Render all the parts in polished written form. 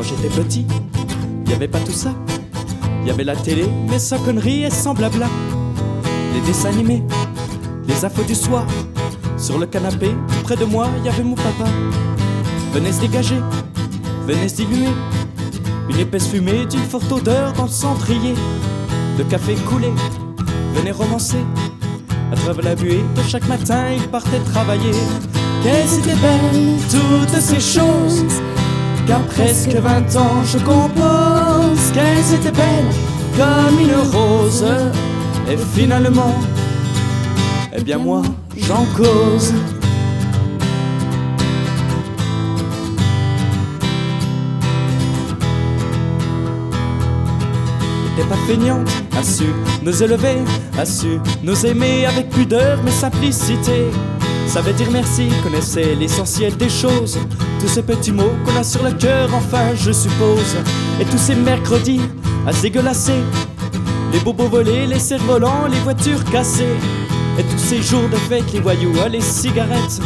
Quand j'étais petit, y avait pas tout ça. Y avait la télé, mais sans conneries et sans blabla. Les dessins animés, les infos du soir. Sur le canapé, près de moi, y avait mon papa. Venait se dégager, venait se diluer. Une épaisse fumée d'une forte odeur dans le cendrier. Le café coulait, venait romancer. À travers la buée de chaque matin, il partait travailler. Qu'elles étaient belles, toutes ces choses, qu'à presque 20 ans je compose. Qu'elles étaient belles comme une rose. Et finalement, eh bien moi, j'en cause. T'es pas feignante, a su nous élever, a su nous aimer avec pudeur mais simplicité. Savait dire merci, connaissait l'essentiel des choses. Tous ces petits mots qu'on a sur le cœur, enfin je suppose. Et tous ces mercredis à se dégueulasser, les bobos volés, les cerfs-volants, les voitures cassées. Et tous ces jours de fête, les voyous, les cigarettes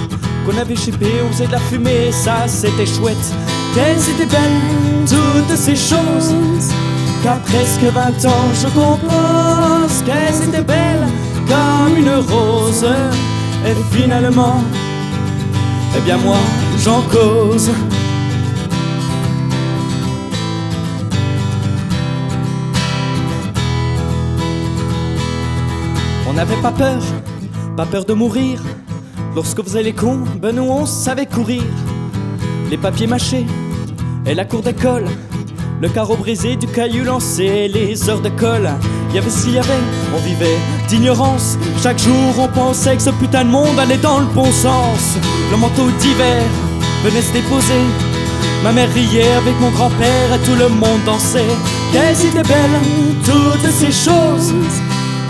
qu'on avait chippées, on faisait de la fumée, ça c'était chouette. Qu'elles étaient belles, toutes ces choses, qu'à presque 20 ans je compose. Qu'elles étaient belles comme une rose. Et finalement, eh bien moi j'en cause. On n'avait pas peur de mourir. Lorsqu'on faisait les cons, ben nous on savait courir. Les papiers mâchés et la cour d'école, le carreau brisé du caillou lancé, les heures de colle. Y'avait s'il y avait, on vivait d'ignorance. Chaque jour on pensait que ce putain de monde allait dans le bon sens. Le manteau d'hiver venait se déposer. Ma mère riait avec mon grand-père et tout le monde dansait. Qu'elles étaient belles, toutes ces choses,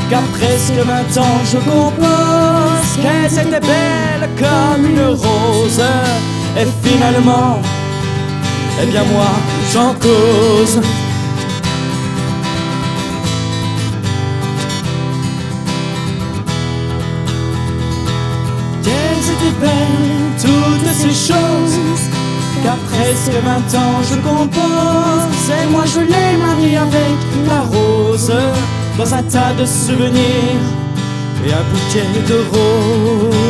qu'à presque 20 ans je compose. Qu'elles étaient belles comme une rose. Et finalement, eh bien moi j'en cause. Qu'elles étaient belles, toutes ces choses, qu'à presque 20 ans je compose. Et moi je les marie avec la rose, dans un tas de souvenirs et un bouquet de roses.